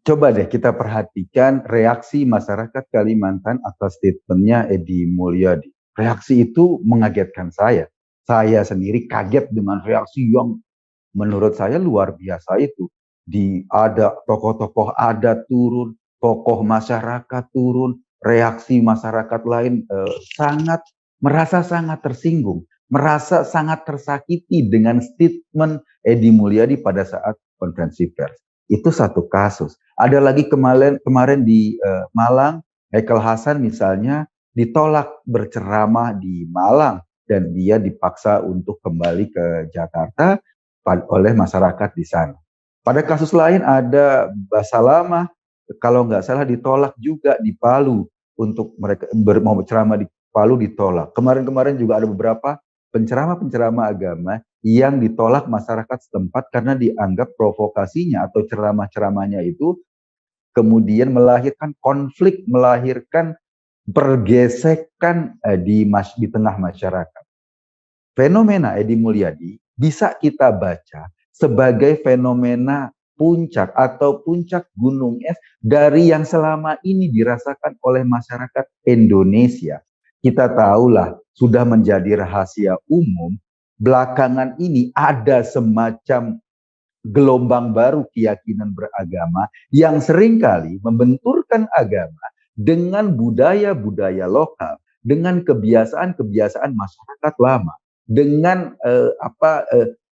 Coba deh kita perhatikan reaksi masyarakat Kalimantan atas statementnya Edi Mulyadi. Reaksi itu mengagetkan saya. Saya sendiri kaget dengan reaksi yang menurut saya luar biasa itu. Ada tokoh-tokoh adat turun, tokoh masyarakat turun, reaksi masyarakat lain merasa sangat tersinggung, merasa sangat tersakiti dengan statement Edi Mulyadi pada saat konferensi pers. Itu satu kasus. Ada lagi kemarin di Malang, Hekel Hasan misalnya ditolak berceramah di Malang dan dia dipaksa untuk kembali ke Jakarta oleh masyarakat di sana. Pada kasus lain ada Basalamah, kalau nggak salah ditolak juga di Palu untuk mereka mau berceramah di Palu ditolak. Kemarin-kemarin juga ada beberapa penceramah-penceramah agama yang ditolak masyarakat setempat karena dianggap provokasinya atau ceramah-ceramahnya itu kemudian melahirkan konflik, melahirkan pergesekan di tengah masyarakat. Fenomena Edi Mulyadi bisa kita baca sebagai fenomena puncak atau puncak gunung es dari yang selama ini dirasakan oleh masyarakat Indonesia. Kita tahulah sudah menjadi rahasia umum, belakangan ini ada semacam gelombang baru keyakinan beragama yang seringkali membenturkan agama dengan budaya-budaya lokal, dengan kebiasaan-kebiasaan masyarakat lama, dengan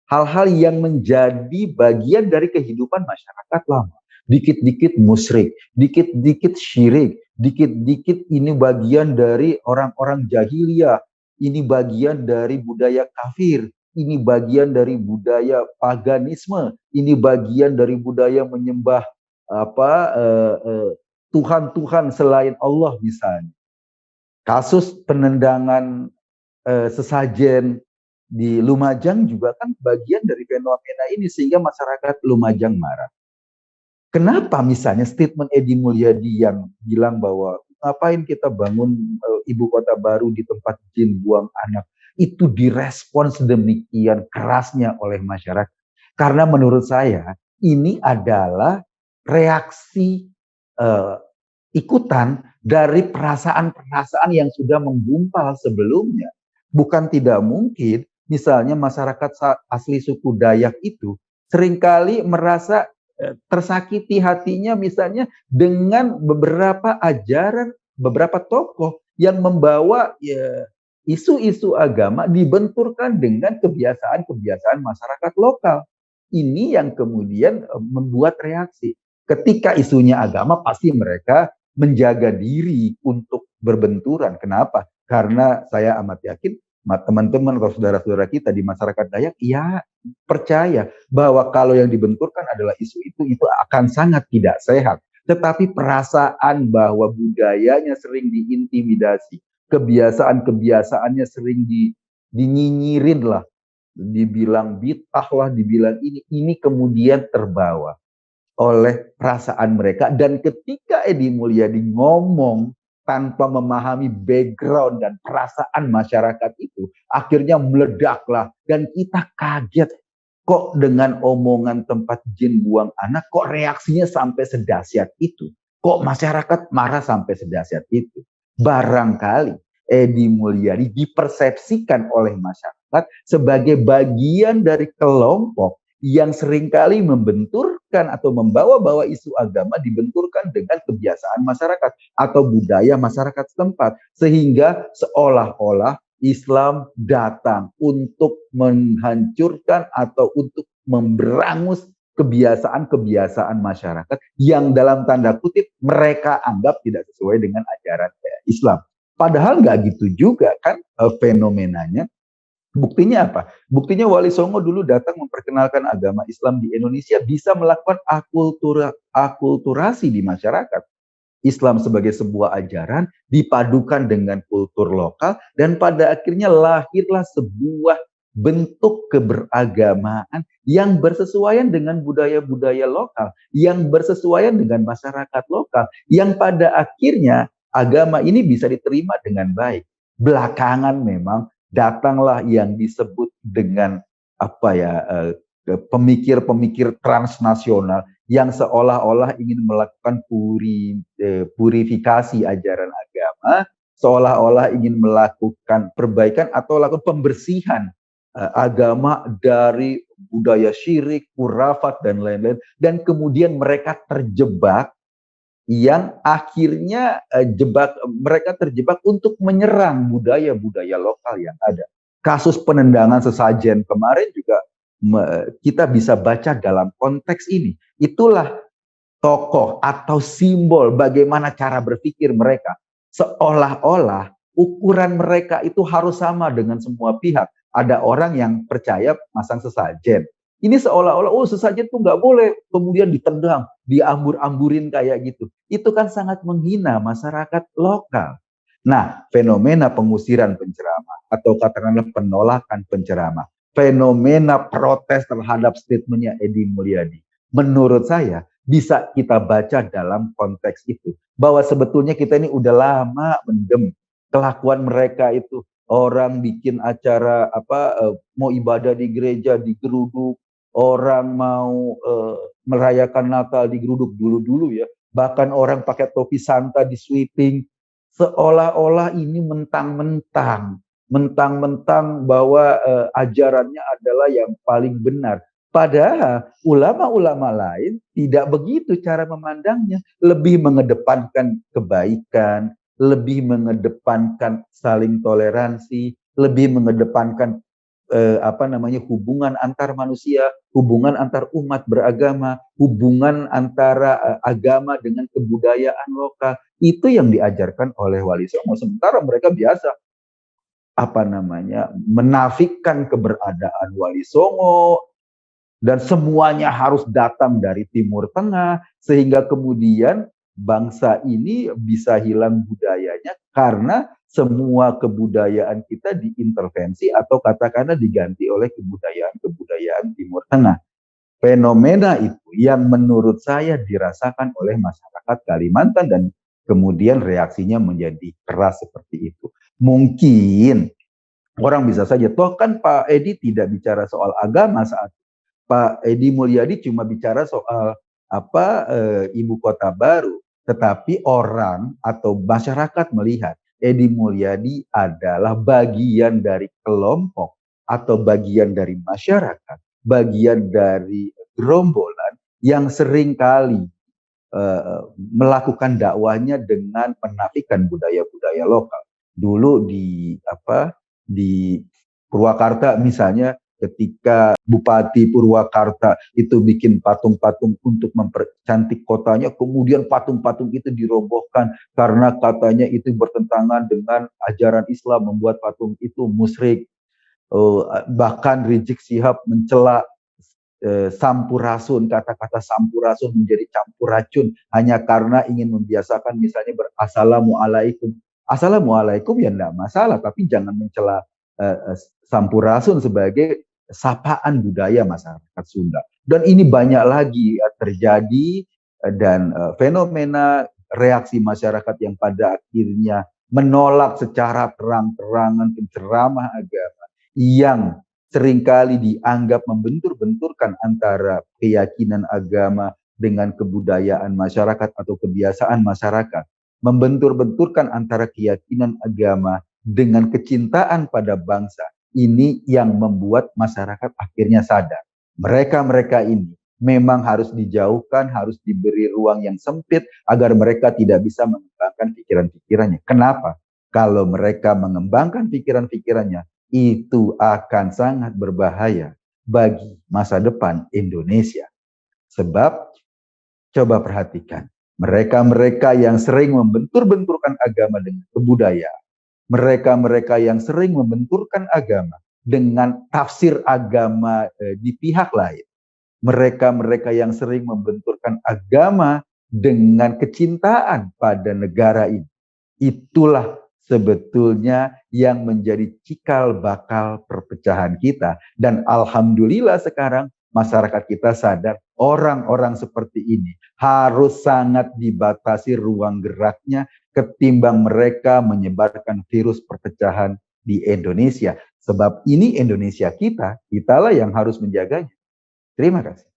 hal-hal yang menjadi bagian dari kehidupan masyarakat lama. Dikit-dikit musyrik, dikit-dikit syirik, dikit-dikit ini bagian dari orang-orang jahiliyah, ini bagian dari budaya kafir, ini bagian dari budaya paganisme, ini bagian dari budaya menyembah Tuhan-Tuhan selain Allah misalnya. Kasus penendangan sesajen di Lumajang juga kan bagian dari fenomena ini sehingga masyarakat Lumajang marah. Kenapa misalnya statement Edi Mulyadi yang bilang bahwa ngapain kita bangun ibu kota baru di tempat jin buang anak, itu direspons demikian kerasnya oleh masyarakat? Karena menurut saya ini adalah reaksi ikutan dari perasaan-perasaan yang sudah menggumpal sebelumnya. Bukan tidak mungkin misalnya masyarakat asli suku Dayak itu seringkali merasa tersakiti hatinya misalnya dengan beberapa ajaran, beberapa tokoh yang membawa isu-isu agama dibenturkan dengan kebiasaan-kebiasaan masyarakat lokal. Ini yang kemudian membuat reaksi. Ketika isunya agama, pasti mereka menjaga diri untuk berbenturan. Kenapa? Karena saya amat yakin teman-teman atau saudara-saudara kita di masyarakat Dayak, ya percaya bahwa kalau yang dibenturkan adalah isu itu akan sangat tidak sehat. Tetapi perasaan bahwa budayanya sering diintimidasi, kebiasaan-kebiasaannya sering dinyinyirin lah, dibilang bid'ah lah, dibilang ini kemudian terbawa oleh perasaan mereka. Dan ketika Edi Mulyadi ngomong tanpa memahami background dan perasaan masyarakat itu, akhirnya meledaklah. Dan kita kaget, kok dengan omongan tempat jin buang anak, kok reaksinya sampai sedahsyat itu? Kok masyarakat marah sampai sedahsyat itu? Barangkali Edi Mulyadi dipersepsikan oleh masyarakat sebagai bagian dari kelompok yang seringkali membenturkan atau membawa-bawa isu agama dibenturkan dengan kebiasaan masyarakat atau budaya masyarakat setempat. Sehingga seolah-olah Islam datang untuk menghancurkan atau untuk memberangus kebiasaan-kebiasaan masyarakat yang dalam tanda kutip mereka anggap tidak sesuai dengan ajaran Islam. Padahal nggak gitu juga kan fenomenanya. Buktinya apa? Buktinya Wali Songo dulu datang memperkenalkan agama Islam di Indonesia, bisa melakukan akulturasi di masyarakat. Islam sebagai sebuah ajaran dipadukan dengan kultur lokal dan pada akhirnya lahirlah sebuah bentuk keberagamaan yang bersesuaian dengan budaya-budaya lokal, yang bersesuaian dengan masyarakat lokal, yang pada akhirnya agama ini bisa diterima dengan baik. Belakangan memang datanglah yang disebut dengan pemikir-pemikir transnasional yang seolah-olah ingin melakukan purifikasi ajaran agama, seolah-olah ingin melakukan perbaikan atau lakukan pembersihan agama dari budaya syirik, kurafat, dan lain-lain. Dan kemudian mereka terjebak yang akhirnya mereka terjebak untuk menyerang budaya-budaya lokal yang ada. Kasus penendangan sesajen kemarin juga kita bisa baca dalam konteks ini. Itulah tokoh atau simbol bagaimana cara berpikir mereka. Seolah-olah ukuran mereka itu harus sama dengan semua pihak. Ada orang yang percaya masang sesajen. Ini seolah-olah, oh sesajen tuh nggak boleh, kemudian ditendang, diambur-amburin kayak gitu. Itu kan sangat menghina masyarakat lokal. Nah, fenomena pengusiran penceramah atau katakanlah penolakan penceramah, fenomena protes terhadap statementnya Edi Mulyadi, menurut saya bisa kita baca dalam konteks itu. Bahwa sebetulnya kita ini udah lama mendem kelakuan mereka itu. Orang bikin acara mau ibadah di gereja digeruduk, orang mau merayakan Natal digeruduk dulu ya. Bahkan orang pakai topi Santa di sweeping, seolah-olah ini mentang-mentang bahwa ajarannya adalah yang paling benar. Padahal ulama-ulama lain tidak begitu cara memandangnya, lebih mengedepankan kebaikan, lebih mengedepankan saling toleransi, lebih mengedepankan hubungan antar manusia, hubungan antar umat beragama, hubungan antara agama dengan kebudayaan lokal. Itu yang diajarkan oleh Wali Songo. Sementara mereka biasa menafikan keberadaan Wali Songo, dan semuanya harus datang dari Timur Tengah, sehingga kemudian bangsa ini bisa hilang budayanya karena semua kebudayaan kita diintervensi atau katakanlah diganti oleh kebudayaan Timur Tengah. Fenomena itu yang menurut saya dirasakan oleh masyarakat Kalimantan dan kemudian reaksinya menjadi keras seperti itu. Mungkin orang bisa saja, toh kan Pak Edi tidak bicara soal agama saat Pak Edi Mulyadi cuma bicara soal ibu kota baru, tetapi orang atau masyarakat melihat Edi Mulyadi adalah bagian dari kelompok atau bagian dari masyarakat, bagian dari gerombolan yang seringkali melakukan dakwahnya dengan menafikan budaya-budaya lokal. Dulu di Purwakarta misalnya, ketika Bupati Purwakarta itu bikin patung-patung untuk mempercantik kotanya, kemudian patung-patung itu dirobohkan karena katanya itu bertentangan dengan ajaran Islam, membuat patung itu musyrik. Bahkan Rizik Syihab mencela sampurasun, kata-kata sampurasun menjadi campur racun hanya karena ingin membiasakan misalnya berassalamualaikum. Assalamualaikum ya enggak masalah, tapi jangan mencela sampurasun sebagai sapaan budaya masyarakat Sunda. Dan ini banyak lagi terjadi dan fenomena reaksi masyarakat yang pada akhirnya menolak secara terang-terangan penceramah agama yang seringkali dianggap membentur-benturkan antara keyakinan agama dengan kebudayaan masyarakat atau kebiasaan masyarakat, membentur-benturkan antara keyakinan agama dengan kecintaan pada bangsa. Ini yang membuat masyarakat akhirnya sadar. Mereka-mereka ini memang harus dijauhkan, harus diberi ruang yang sempit agar mereka tidak bisa mengembangkan pikiran-pikirannya. Kenapa? Kalau mereka mengembangkan pikiran-pikirannya, itu akan sangat berbahaya bagi masa depan Indonesia. Sebab, coba perhatikan, mereka-mereka yang sering membentur-benturkan agama dengan kebudayaan, mereka-mereka yang sering membenturkan agama dengan tafsir agama di pihak lain, mereka-mereka yang sering membenturkan agama dengan kecintaan pada negara ini, itulah sebetulnya yang menjadi cikal bakal perpecahan kita. Dan alhamdulillah sekarang masyarakat kita sadar orang-orang seperti ini harus sangat dibatasi ruang geraknya ketimbang mereka menyebarkan virus perpecahan di Indonesia. Sebab ini Indonesia kita, kitalah yang harus menjaganya. Terima kasih.